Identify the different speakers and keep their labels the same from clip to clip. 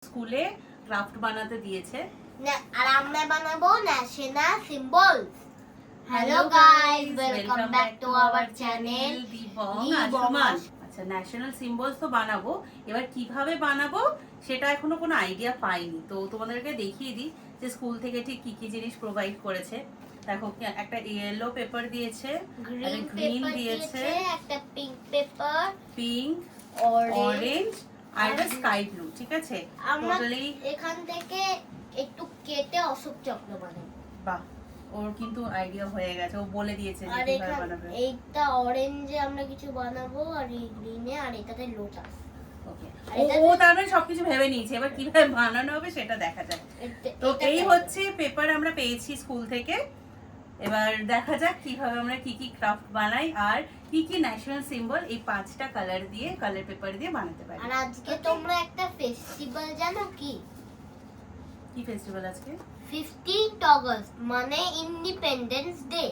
Speaker 1: স্কুলে ক্রাফট বানাতে দিয়েছে
Speaker 2: আর আমরা বানাবো national symbols. Hello guys, welcome back to our channel
Speaker 1: দীপং আশুমান। আচ্ছা, ন্যাশনাল সিম্বলস তো বানাবো, এবার কিভাবে বানাবো সেটা এখনো কোনো আইডিয়া পাইনি। তো তোমাদেরকে দেখিয়ে দিই যে স্কুল থেকে ঠিক কি কি জিনিস প্রোভাইড করেছে। দেখো, একটা ইয়েলো পেপার দিয়েছে, গ্রিন দিয়েছে,
Speaker 2: একটা পিঙ্ক পেপার,
Speaker 1: পিঙ্ক, অরেঞ্জ আর একটা স্কাই ব্লু। ঠিক আছে,
Speaker 2: আমরা
Speaker 1: টোটালি
Speaker 2: এখান থেকে একটু কেটে অশোক চক্র বানাবো।
Speaker 1: বাহ, ওর কিন্তু আইডিয়া হয়ে গেছে, ও বলে দিয়েছে যে
Speaker 2: আর
Speaker 1: কিভাবে
Speaker 2: এখানে
Speaker 1: বানাবে।
Speaker 2: এইটা অরেঞ্জে আমরা কিছু বানাবো, আর এই গ্রিনে, আর এটাতে লোটাস।
Speaker 1: ওকে, ও তার মানে সবকিছু ভেবে নিয়েছে, এবার কিভাবে বানানো হবে সেটা দেখা যাক। তো এই হচ্ছে পেপার আমরা পেয়েছি স্কুল থেকে। এবার দেখা যাক কিভাবে আমরা কি কি ক্রাফট বানাই আর কি কি ন্যাশনাল সিম্বল এই 5টা কালার দিয়ে, কালার পেপার দিয়ে বানাতে পারি।
Speaker 2: আর আজকে তোমরা একটা ফেস্টিভ্যাল জানো কি?
Speaker 1: কি ফেস্টিভ্যাল আজকে?
Speaker 2: 15th অগস্ট মানে ইন্ডিপেন্ডেন্স ডে।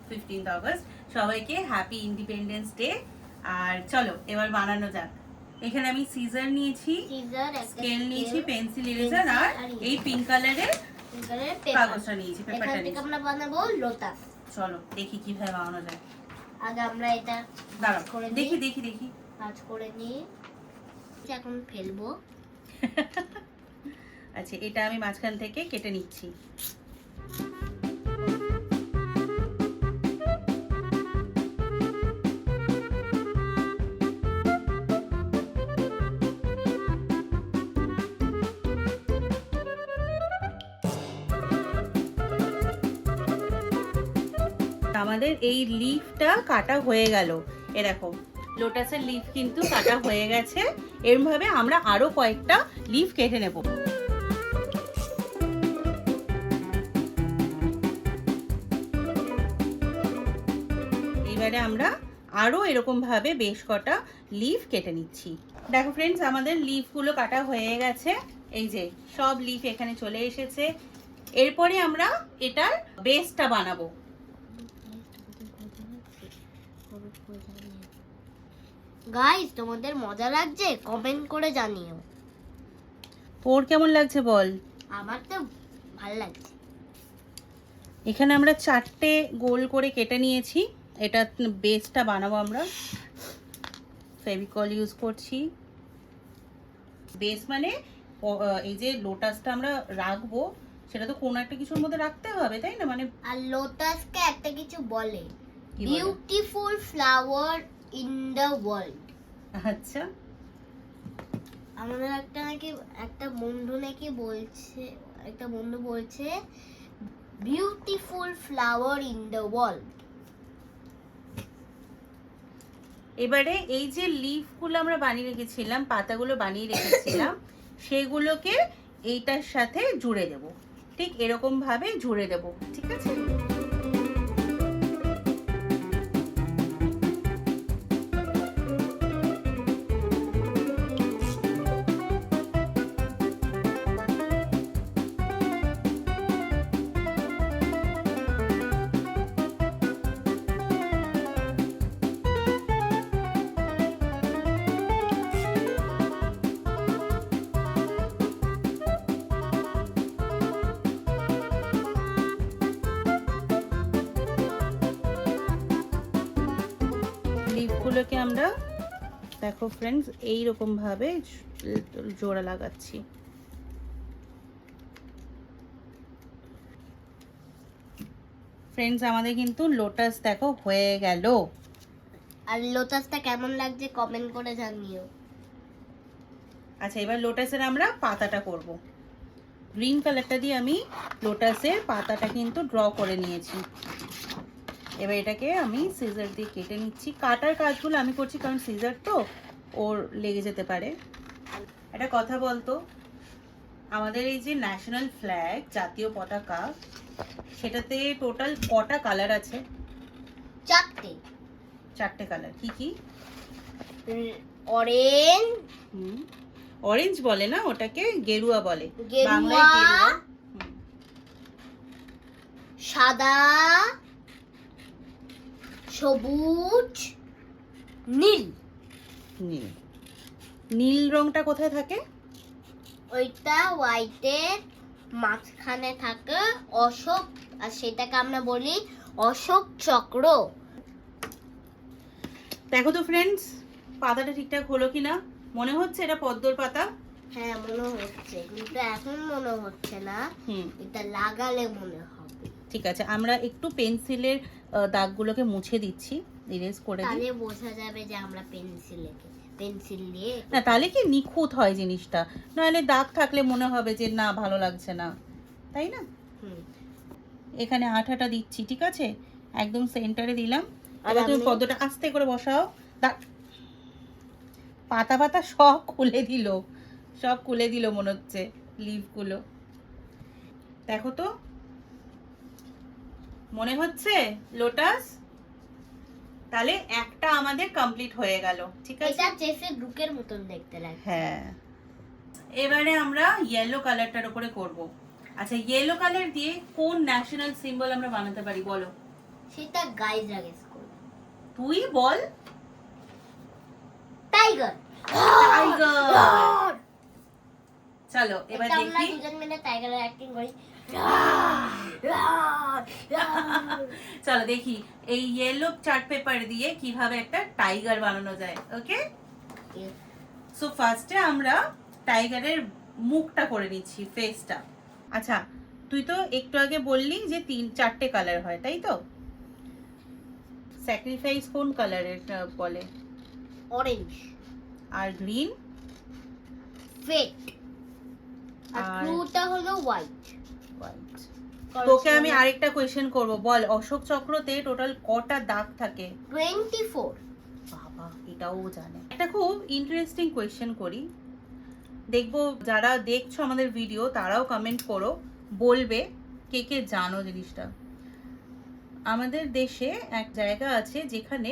Speaker 1: 15th অগস্ট, সবাইকে হ্যাপি ইন্ডিপেন্ডেন্স ডে। আর চলো এবার বানানো যাক। এখানে আমি সিজার নিয়েছি,
Speaker 2: সিজার,
Speaker 1: স্কেল নিয়েছি, পেন্সিল, ইরেজার আর এই পিঙ্ক কালারের কাগজটা নিয়েছি, পেপারটা
Speaker 2: এখান থেকে
Speaker 1: নিয়েছি।
Speaker 2: আমরা বানাবো লোটাস।
Speaker 1: চলো দেখি কিভাবে বানানো যায়।
Speaker 2: আগে আমরা এটা
Speaker 1: দাঁড়াও,
Speaker 2: করে
Speaker 1: দেখি
Speaker 2: নিই।
Speaker 1: দেখি দেখি।
Speaker 2: কাজ করে নিই, এখন ফেলবো।
Speaker 1: আচ্ছা, এটা আমি মাঝখান থেকে কেটে নিচ্ছি। আমাদের এই লিফটা কাটা হয়ে গেল। এ দেখো, লোটাসের লিফ কিন্তু কাটা হয়ে গেছে। এরকম ভাবে আমরা আরো কয়েকটা লিফ কেটে নেব। এবারে আমরা আরো এরকম ভাবে বেশ কটা লিফ কেটে নিচ্ছি। দেখো ফ্রেন্ডস, আমাদের লিফগুলো কাটা হয়ে গেছে। এই যে সব লিফ এখানে চলে এসেছে। এরপরে আমরা এটার বেসটা বানাবো।
Speaker 2: গাইস, তোমাদের মজা লাগছে? কমেন্ট করে জানিও।
Speaker 1: তোর কেমন লাগছে বল?
Speaker 2: আমার তো ভালো লাগছে।
Speaker 1: এখানে আমরা 4টে গোল করে কেটে নিয়েছি। এটা বেসটা বানাবো আমরা। ফেভিকল ইউজ করছি। বেস মানে এই যে লোটাসটা আমরা রাখবো, সেটা তো কোনো একটা কিছুর মধ্যে রাখতে হবে, তাই না? মানে
Speaker 2: আর লোটাসকে একটা কিছু বলে,
Speaker 1: কি বলে?
Speaker 2: Beautiful flower in the world.
Speaker 1: আচ্ছা,
Speaker 2: আমাদের একটা বন্ধু নাকি বলছে, একটা বন্ধু বলছে beautiful flower in the world.
Speaker 1: এবারে এই যে লিফগুলো আমরা বানিয়ে রেখেছিলাম, পাতাগুলো বানিয়ে রেখেছিলাম, সেগুলোকে এইটার সাথে জুড়ে দেব। ঠিক এরকম ভাবে জুড়ে দেব, ঠিক আছে? লিফগুলোকে আমরা দেখো ফ্রেন্ডস এইরকম ভাবে জোড়া লাগাচ্ছি। ফ্রেন্ডস, আমাদের কিন্তু লোটাস দেখো হয়ে গেল।
Speaker 2: আর লোটাসটা কেমন লাগছে কমেন্ট করে জানিও।
Speaker 1: আচ্ছা, এবার লোটাসের আমরা পাতাটা করব। গ্রিন কালারটা দিয়ে আমি লোটাসের পাতাটা কিন্তু ড্র করে নিয়েছি। এবার এটাকে আমি সিজার দিয়ে কেটে নিচ্ছি। কাটার কাজগুলো আমি করছি কারণ সিজার তো ওর লেগে যেতে পারে। একটা কথা বলতো, আমাদের এই যে ন্যাশনাল ফ্ল্যাগ, জাতীয় পতাকা, সেটাতে টোটাল কটা কালার আছে? 4টে কালার। কি কি?
Speaker 2: অরেঞ্জ,
Speaker 1: অরেঞ্জ বলে না, ওটাকে গেরুয়া বলে
Speaker 2: গেরুয়া,
Speaker 1: বাংলায়। গেরুয়া,
Speaker 2: সাদা, সবুজ, নীল।
Speaker 1: নীল। নীল রংটা কোথায় থাকে?
Speaker 2: ওইটা হোয়াইটের মাঝখানে থাকে অশোক, আর সেটাকে আমরা বলি অশোক চক্র।
Speaker 1: দেখো তো ফ্রেন্ডস, পাতাটা ঠিকঠাক হলো কিনা। মনে হচ্ছে এটা পদ্মর পাতা।
Speaker 2: হ্যাঁ মনে হচ্ছে, কিন্তু এখন মনে হচ্ছে না,
Speaker 1: হুম,
Speaker 2: এটা লাগালে মনে হবে।
Speaker 1: ঠিক আছে, আমরা একটু পেন্সিলের দাগগুলোকে মুছে দিচ্ছি, ইরেজ করে দিই।
Speaker 2: তাহলে বোঝা যাবে যে আমরা পেন্সিল দিয়ে
Speaker 1: না, তাহলে কি নিখুঁত হয় জিনিসটা, নাহলে দাগ থাকলে মনে হবে যে না ভালো লাগছে না, তাই না?
Speaker 2: হুম।
Speaker 1: এখানে আঠাটা দিচ্ছি, ঠিক আছে, একদম সেন্টারে দিলাম।
Speaker 2: আর
Speaker 1: এবার তুমি
Speaker 2: আমি-
Speaker 1: পদ্মটা আস্তে করে বসাও। পাতা পাতা সব খুলে দিল, সব খুলে দিল মনে হচ্ছে লিফগুলো। দেখো তো, মনে হচ্ছে লোটাস। তাহলে একটা আমাদের কমপ্লিট হয়ে গেল, ঠিক আছে।
Speaker 2: এটা চেসে ব্রুকের মতন দেখতে লাগে।
Speaker 1: হ্যাঁ, এবারে আমরা ইয়েলো কালারটার উপরে করব। আচ্ছা, ইয়েলো কালার দিয়ে কোন ন্যাশনাল সিম্বল আমরা বানাতে পারি বলো?
Speaker 2: সেটা গাইজরা গেস করবে।
Speaker 1: তুই বল।
Speaker 2: টাইগার।
Speaker 1: টাইগার। চলো এবার
Speaker 2: এটা আমরা
Speaker 1: দেখি।
Speaker 2: দুজন মিলে টাইগারের অ্যাক্টিং করি।
Speaker 1: চলো দেখি এই ইয়েলো চার্ট পেপার দিয়ে কিভাবে একটা টাইগার বানানো যায়। ওকে, সো ফার্স্টে আমরা টাইগারের মুখটা করে নিচ্ছি, ফেসটা। আচ্ছা, তুই তো একটু আগে বললি যে 3-4টে কালার হয়, তাই তো? স্যাক্রিফাইস কোন কালারের বলে?
Speaker 2: অরেঞ্জ
Speaker 1: আর গ্রিন?
Speaker 2: ফেট। আর
Speaker 1: আর-
Speaker 2: ব্লুটা হলো হোয়াইট।
Speaker 1: হোয়াইট। তোকে আমি আরেকটা কোয়েশ্চেন করব, বল অশোক চক্রতে টোটাল কটা দাগ থাকে?
Speaker 2: 24।
Speaker 1: বাবা, এটাও জানে। একটা খুব ইন্টারেস্টিং কোয়েশ্চেন করি, দেখবো যারা দেখছো আমাদের ভিডিও তারাও কমেন্ট করো, বলবে কে কে জানো জিনিসটা। আমাদের দেশে এক জায়গা আছে যেখানে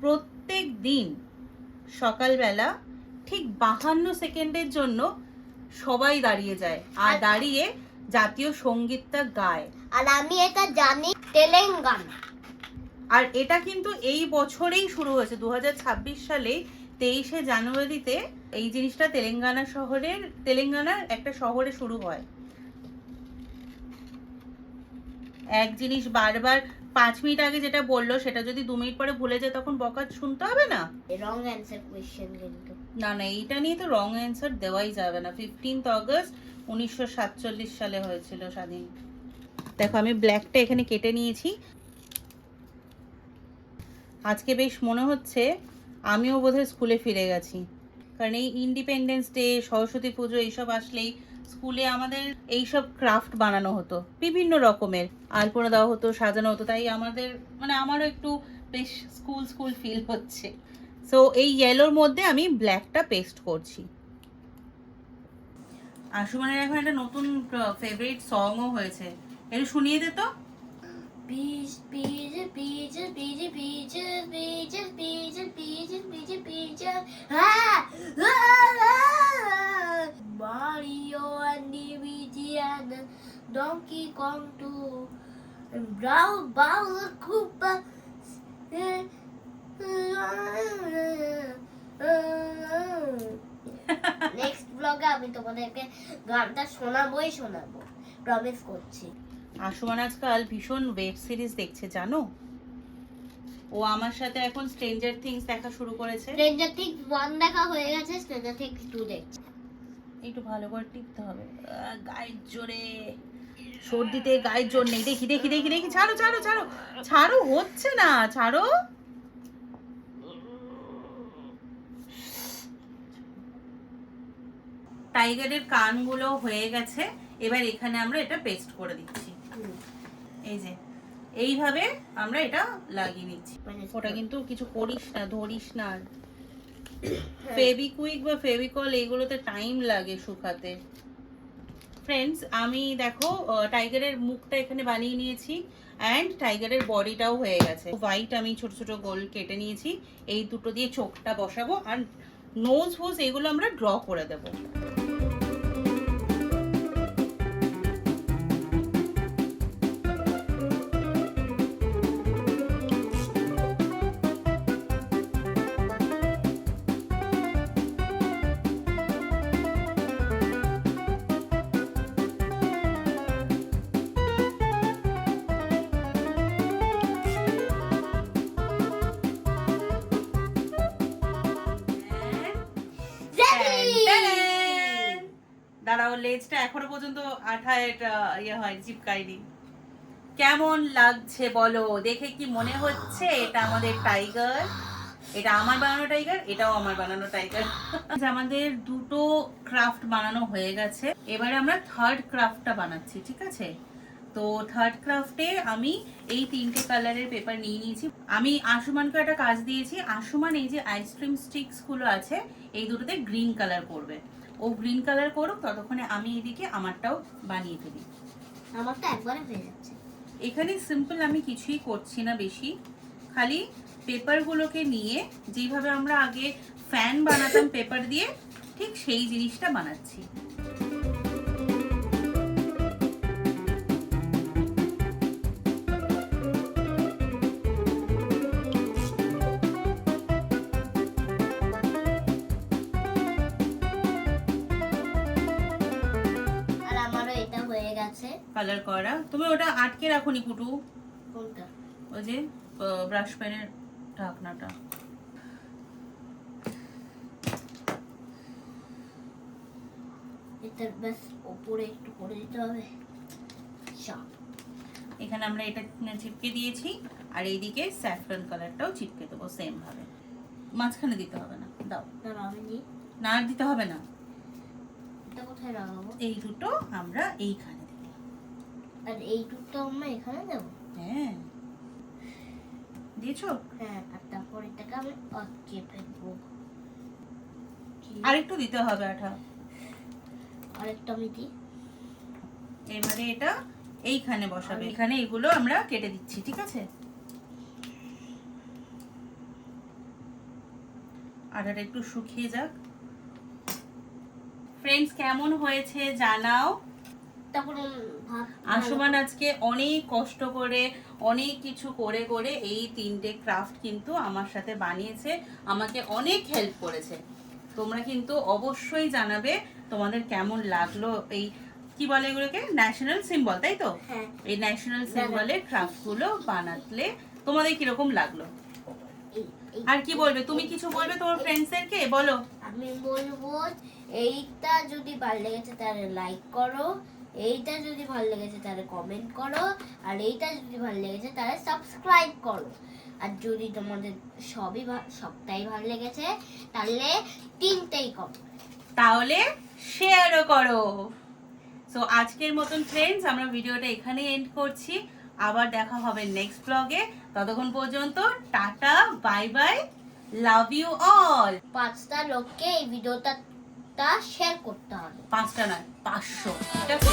Speaker 1: প্রত্যেক দিন সকালবেলা ঠিক 52 সেকেন্ডের জন্য সবাই দাঁড়িয়ে যায়, আর দাঁড়িয়ে জাতীয় সঙ্গীতটা গায়।
Speaker 2: আর আমি এটা জানি, তেলেঙ্গানা।
Speaker 1: আর এটা কিন্তু এই বছরেই শুরু হয়েছে, 2026 সালে 23শে জানুয়ারিতে এই জিনিসটা তেলেঙ্গানার একটা শহরে শুরু হয়। এক জিনিস বারবার 5 মিনিট আগে যেটা বললো সেটা যদি 2 মিনিট পরে ভুলে যায় তখন বকা শুনতে হবে না।
Speaker 2: রং অ্যানসার কোশ্চেন কিন্তু।
Speaker 1: না না, এইটা নিয়ে তো রং অ্যান্সার দেওয়াই যাবে না। 15 অগস্ট 1947 সালে হয়েছিল স্বাধীন। দেখো আমি ব্ল্যাকটা এখানে কেটে নিয়েছি। আজকে বেশ মনে হচ্ছে আমিও বোধহয় স্কুলে ফিরে গেছি, কারণ এই ইন্ডিপেন্ডেন্স ডে, সরস্বতী পুজো এইসব আসলেই স্কুলে আমাদের এইসব ক্রাফট বানানো হতো, বিভিন্ন রকমের আলপনা দেওয়া হতো, সাজানো হতো। তাই আমাদের মানে আমারও একটু বেশ স্কুল ফিল হচ্ছে। সো এই ইয়েলোর মধ্যে আমি ব্ল্যাকটা পেস্ট করছি। আশুমানের এখন একটা নতুন ফেভারিট সংও হয়েছে, একটু শুনিয়ে দে তো।
Speaker 2: Peaches, peaches, peaches, peaches, peaches, peaches, peaches, peaches, peaches, peaches. Ah! Ah! Mario and Luigi and Donkey Kong too. And Brown Bowser Koopa. Next ব্লগে আমি তোমাদেরকে গানটা শোনাবোই, প্রমিস করছি।
Speaker 1: আশুমান আজকাল ভীষণ ওয়েব সিরিজ দেখছে জানো। ও আমার সাথে এখন স্ট্রেঞ্জার থিংস দেখা শুরু করেছে।
Speaker 2: স্ট্রেঞ্জার থিংস 1 দেখা হয়ে গেছে, স্ট্রেঞ্জার থিংস 2 দেখছি।
Speaker 1: একটু ভালো করে টিপতে হবে, গায়ের জোরে, সর্দিতে গায়ের জোর নেই। দেখি দেখি দেখি দেখি, ছাড়ো ছাড়ো ছাড়ো ছাড়ো, হচ্ছে না, ছাড়ো। টাইগারের কানগুলো হয়ে গেছে, এবার এখানে আমরা এটা পেস্ট করে দিচ্ছি। এই যে এইভাবে আমরা এটা লাগিয়ে নিচ্ছি। ওটা কিন্তু কিছু করিস না, ধরিস না। ফেভিকুইক বা ফেভিকল এইগুলোতে টাইম লাগে শুকাতে। ফ্রেন্ডস, আমি দেখো টাইগারের মুখটা এখানে বানিয়ে নিয়েছি, অ্যান্ড টাইগারের বডিটাও হয়ে গেছে। হোয়াইট আমি ছোট ছোট গোল কেটে নিয়েছি, এই দুটো দিয়ে চোখটা বসাবো, আর নোজ ফোজ এগুলো আমরা ড্র করে দেবো। দাঁড়াও, লেজটা এখনো পর্যন্ত আঠায় ইয়ে হয়, চিপকায়নি। কেমন লাগছে বলো, দেখে কি মনে হচ্ছে এটা আমাদের টাইগার? এটা আমার বানানো টাইগার, এটাও আমার বানানো টাইগার। আমাদের দুটো ক্রাফট বানানো হয়ে গেছে, এবারে আমরা থার্ড ক্রাফটটা বানাচ্ছি, ঠিক আছে? তো থার্ড ক্রাফটে আমি এই 3টে কালারের পেপার নিয়ে নিয়েছি। আমি আশুমানকে একটা কাজ দিয়েছি, আশুমান এই যে আইসক্রিম স্টিক্স গুলো আছে এই দুটোতে গ্রিন কালার করবে। ও গ্রিন কালার করুক, ততক্ষণে আমি এদিকে আমারটাও বানিয়ে ফেলি।
Speaker 2: আমারটা একবারে হয়ে যাচ্ছে।
Speaker 1: এখানে সিম্পল আমি কিছুই করছি না বেশি, খালি পেপারগুলোকে নিয়ে যেভাবে আমরা আগে ফ্যান বানাতাম পেপার দিয়ে, ঠিক সেই জিনিসটা বানাচ্ছি।
Speaker 2: আর আমারও এটা হয়ে গেছে।
Speaker 1: কালার করা তুমি ওটা আটকে রাখোনি কুটু,
Speaker 2: কোনটা?
Speaker 1: ওই যে ব্রাশ পেনের ঢাকনাটা।
Speaker 2: এটা বাস উপরে একটু করে দিতে হবে।
Speaker 1: এখানে আমরা এটা চিপকে দিয়েছি, আর এইদিকে স্যাফরন কালারটাও চিপকে দেবো সেম ভাবে। মাঝখানে দিতে হবে না, দাও। না আর দিতে হবে না।
Speaker 2: এটা কোথায় লাগাবো?
Speaker 1: এই দুটো আমরা এইখানে দেব।
Speaker 2: আর এই দুটো আমরা এখানে দেব?
Speaker 1: হ্যাঁ, দিয়েছো?
Speaker 2: হ্যাঁ, আর তারপর এটাকে আমি চেপে দেবো।
Speaker 1: আরেকটু দিতে হবে আঠা।
Speaker 2: আরেকটা আমি দিই।
Speaker 1: এবারে এটা এইখানে বসাবে, এখানে এগুলো আমরা কেটে দিচ্ছি, ঠিক আছে? আটাটা একটু শুকিয়ে যাক। ফ্রেন্ডস, কেমন হয়েছে জানাও।
Speaker 2: তখন
Speaker 1: আশুমান আজকে অনেক কষ্ট করে অনেক কিছু করে করে এই 3টে ক্রাফট কিন্তু আমার সাথে বানিয়েছে, আমাকে অনেক হেল্প করেছে। তোমরা কিন্তু অবশ্যই জানাবে তোমাদের কেমন লাগলো। এই কি বলে এগুলোকে, ন্যাশনাল সিম্বল, তাই তো?
Speaker 2: হ্যাঁ।
Speaker 1: এই ন্যাশনাল সিম্বলের ক্রাফট গুলো বানাতলে তোমাদের কিরকম লাগলো? আর কি বলবে, তুমি কিছু বলবে তোমার ফ্রেন্ডসদেরকে? বলো।
Speaker 2: আমি বলবো এইটা যদি ভালো লেগেছে তাহলে লাইক করো, এইটা যদি ভালো লেগেছে তাহলে কমেন্ট করো, আর এইটা যদি ভালো লেগেছে তাহলে সাবস্ক্রাইব করো। আর যদি তোমাদের সবটাই ভালো লেগেছে তাহলে 3টেই করো,
Speaker 1: তাহলে শেয়ারও করো। সো আজকের মতন ফ্রেন্ডস আমরা ভিডিওটা এখানে এন্ড করছি, আবার দেখা হবে নেক্সট ব্লগে। ততক্ষণ পর্যন্ত tata, bye bye, love you all.
Speaker 2: 5টা লোককে এই ভিডিওটা শেয়ার করতে হবে।
Speaker 1: 5টা নয়, 500, ঠিক আছে?